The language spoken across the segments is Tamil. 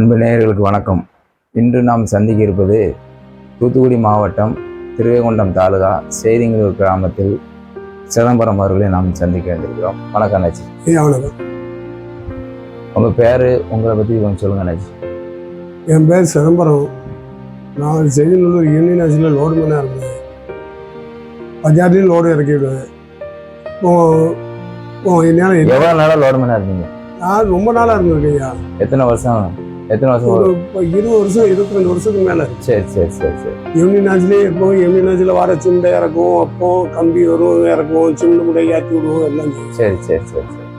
அன்பு நேயர்களுக்கு வணக்கம். இன்று நாம் சந்திக்க இருப்பது தூத்துக்குடி மாவட்டம் திருவைகுண்டம் தாலுகா சேரிங்களூர் கிராமத்தில் சிதம்பரம் அவர்களை நாம் சந்திக்க வேண்டியிருக்கிறோம். வணக்கம் அண்ணாச்சி. வணக்கம். உங்கள் பேர், உங்களை பற்றி கொஞ்சம் சொல்லுங்க அண்ணாச்சி. என் பேர் சிதம்பரம். நான் சேரிங்களூர் யூனியன் ஆட்சியில் லோடு மேனாக இருந்தேன். பஜார்லையும் லோடு இறக்கிவிடுவேன். எவ்வளோ நாளாக லோடு மேனாக இருந்தீங்க? நான் ரொம்ப நாளாக இருந்திருக்கேன் ஐயா. எத்தனை வருஷம்? ஒரு 20 வருஷம் 22 வருஷத்துக்கு மேலே. சரி சரி சரி சரி. யூனியன் ஆட்சிலே இருப்போம். யூனியன் ஆட்சியில் வர சுண்டை இறக்குவோம், அப்போ கம்பி வரும் இறக்குவோம், சுண்டு முடை ஏற்றி விடுவோம் எல்லாம். சரி சரி சரி சரி.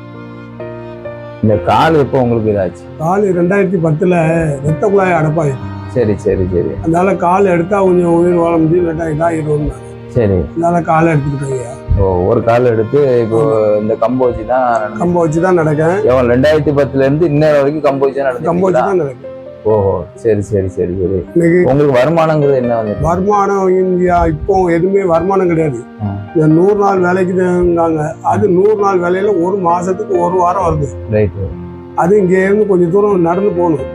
இந்த கால் எப்போ உங்களுக்கு இதாச்சு? கால் 2010 ரத்த குழாய் அடைப்பாயிடுச்சு. சரி சரி சரி. அதனால கால் எடுத்தால் கொஞ்சம் உயிர் வாழ முடியும், இல்லாட்டா இதாகிடும். சரி. அதனால காலை எடுத்துக்கிட்டேன். ஒரு கால் எடுத்து இப்போ இந்த கம்பு வச்சு தான் நடக்கேன். 2010 இருந்து இன்னொரு வரைக்கும் கம்பு வச்சு தான் நடக்கும். ஓஹோ, சரி சரி சரி சரி. உங்களுக்கு வருமானங்கிறது என்ன வந்து? வருமானம் இப்போ எதுவுமே வருமானம் கிடையாது. 100 நாள் வேலைக்கு தாங்க. அது 100 நாள் வேலையில ஒரு மாசத்துக்கு ஒரு வாரம் வருது. ரைட். அது இங்க இருந்து கொஞ்சம் தூரம் நடந்து போகணும்.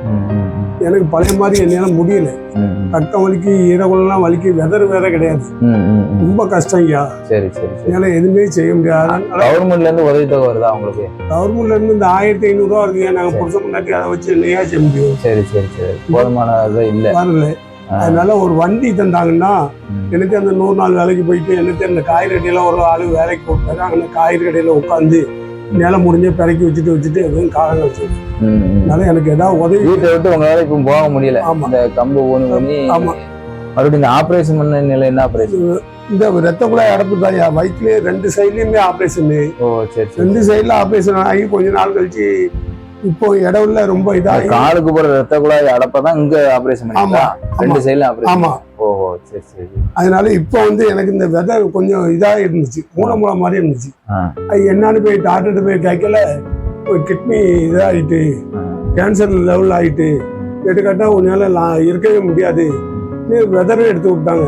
எனக்கு பழைய மாதிரி என்னால முடியல. கட்டம் வலிக்கு, ஈரகுலாம் வலிக்கு, வெதர் வேற கிடையாது. ரொம்ப கஷ்டம் ஐயா. சரி சரி. என்னால எதுவுமே செய்ய முடியாது. கவர்மெண்ட்ல இருந்து உதவி தொகை வருதா உங்களுக்கு? கவர்மெண்ட்ல இருந்து இந்த 1500 ரூபா வருது. நாங்க புருஷன் முன்னாடி அதை வச்சு என்னையா செய்ய முடியும்? சரி சரி சரி. போதுமான இல்ல வரல. அதனால ஒரு வண்டி தந்தாங்கன்னா எனக்கு அந்த 100 நாள் வேலைக்கு போயிட்டு எனக்கு அந்த காய்கறி கடையில ஒரு ஆளு வேலைக்கு போட்டாரு. அந்த காய்கறி கடையில உட்காந்து நிலம் முடிஞ்ச பிறக்கி வச்சுட்டு எதுவும் காலங்கள் வச்சிருக்கேன். அதனால எனக்கு ஏதாவது உதவி. வீட்டை விட்டு உங்களால இப்ப போக முடியல. இந்த கம்பு ஊனி மறுபடியும் இந்த ஆபரேஷன் பண்ண நிலை என்ன ஆபரேஷன்? இந்த ரத்த குழாய் அடைப்பு தாயா. வயிற்றுலயே 2 சைட்லயுமே ஆபரேஷன். ஓ சரி. 2 சைட்ல ஆபரேஷன் ஆகி கொஞ்ச நாள் கழிச்சு இப்போ இடவுல ரொம்ப இதாக காலுக்கு போற ரத்த குழாய் அடைப்பதான் இங்க ஆபரேஷன் பண்ணிருக்கா? 2 சைட்ல ஆபரேஷன். ஆமா. ஓஹோ சரி சரி. அதனால இப்போ எனக்கு இந்த விதை கொஞ்சம் இதாக இருந்துச்சு, மூலம் மாதிரி இருந்துச்சு. அது என்னன்னு போய் டாக்டர்கிட்ட போய் கேட்கல, கிட்னி இதாகிட்டு, கேன்சர் லெவல் ஆகிட்டு, எடுக்கட்டா உன்னால இருக்கவே முடியாது, விதரை எடுத்து விட்டாங்க.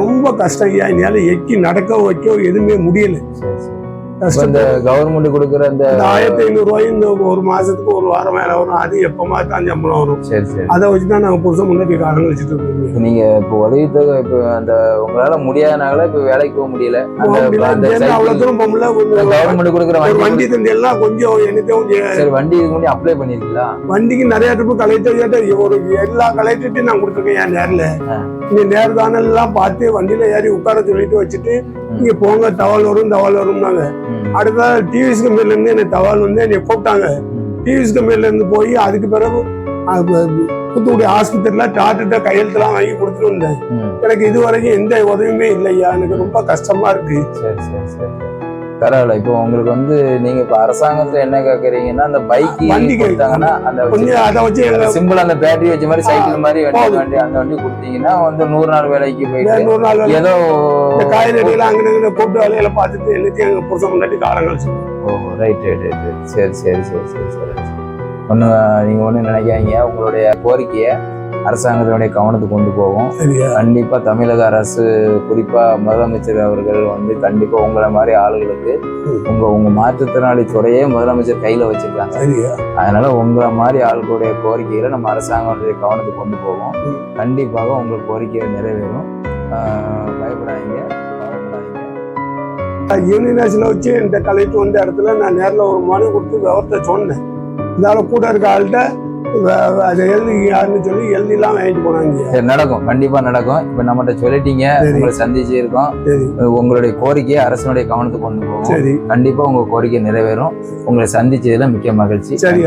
ரொம்ப கஷ்டம் ஐயா. என்னால எக்கி நடக்க வைக்க எதுவுமே முடியல. கவர்மெண்ட் கொடுக்குற அந்த 1500 ரூபாய் இந்த ஒரு மாசத்துக்கு ஒரு வாரம் மேல வரும். அது எப்பமா தான் சம்பளம் வரும். சரி சரி. அதை வச்சுதான் நாங்க புதுசா முன்னாடி காலம் வச்சுட்டு இருக்கோம். நீங்க இப்போ உதவி தொகை இப்போ அந்த உங்களால முடியாதனால இப்ப வேலைக்கு போக முடியல. அவ்வளவு தூரம் போக முடியல. கவர்மெண்ட் கொடுக்குற வண்டி தந்தி எல்லாம் கொஞ்சம் சரி. வண்டி இதுக்கு முன்னாடி அப்ளை பண்ணிருக்கீங்களா? வண்டிக்கு நிறைய ட்ரிப்பு கலெக்டர் ஒரு எல்லா கலெக்டர்ட்டையும் நான் கொடுத்துருக்கேன். என் நேரில் நீங்க நேர்தானல் எல்லாம் பார்த்து வண்டியில ஏறி உட்கார சொல்லிட்டு வச்சுட்டு நீங்க போங்க, தவால் வரும்னாங்க. அடுத்த டிவிஎஸ் கம்பெனில இருந்து எனக்கு தவால் வந்து என்னை கூப்பிட்டாங்க. டிவிஎஸ் கம்பெனில இருந்து போய் அதுக்கு பிறகு தூத்துக்குடி ஆஸ்பத்திரியில டாக்டர்கிட்ட கையெழுத்துலாம் வாங்கி கொடுத்துட்டு வந்தேன். எனக்கு இது வரைக்கும் எந்த உதவியுமே இல்லையா. எனக்கு ரொம்ப கஷ்டமா இருக்கு. சரி சரி சரி. பரவாயில்ல. இப்போ உங்களுக்கு வந்து நீங்க இப்ப அரசாங்கத்துல என்ன கேக்குறீங்கன்னா, அந்த பைக் வண்டி கொடுத்தாங்கன்னா அதை வச்சு சிம்பிள் அந்த பேட்டரி வச்ச மாதிரி சைக்கிள் மாதிரி வண்டி அந்த வண்டி கொடுத்தீங்கன்னா வந்து 100 நாள் வேலைக்கு போயிட்டு 100 நாள் ஏதோ காய்கறி எல்லாம் அங்கே போட்டு வேலையில பார்த்துட்டு எல்லாத்தையும் எங்க புருஷன் முன்னாடி காலங்கள். ஓ ரைட் ரைட் ரைட். சரி சரி சரி சரி சரி. நீங்க ஒண்ணு நினைக்காதீங்க. உங்களுடைய கோரிக்கையை அரசாங்கத்தினுடைய கவனத்துக்கு கொண்டு போவோம். கண்டிப்பா தமிழக அரசு, குறிப்பா முதலமைச்சர் அவர்கள் வந்து கண்டிப்பா உங்களை மாதிரி ஆளுகளுக்கு உங்க மாற்றுத்திறனாளி துறையே முதலமைச்சர் கையில வச்சிருக்காங்க. அதனால உங்களை மாதிரி ஆளுகளுடைய கோரிக்கைகளை நம்ம அரசாங்கத்துடைய கவனத்துக்கு கொண்டு போவோம். கண்டிப்பாக உங்க கோரிக்கையை நிறைவேறும். பயப்படாதீங்க. யூனியன் ஆட்சியில் வச்சு இந்த கலெக்டர் வந்த இடத்துல நான் நேரில் ஒரு மனு கொடுத்து விவரத்தை சொன்னேன். இருந்தாலும் கூட இருக்க ஆள்கிட்ட அதை எழுதி யாருன்னு சொல்லி எழுதிலாம் வாங்கிட்டு போனாங்க. நடக்கும், கண்டிப்பா நடக்கும். இப்ப நம்மகிட்ட சொல்லிட்டீங்க, உங்களை சந்திச்சு இருக்கோம். உங்களுடைய கோரிக்கையை அரசனுடைய கவனத்துக்கு கொண்டு போவோம். கண்டிப்பா உங்க கோரிக்கை நிறைவேறும். உங்களை சந்திச்சதுல மிக்க மகிழ்ச்சி. சரி.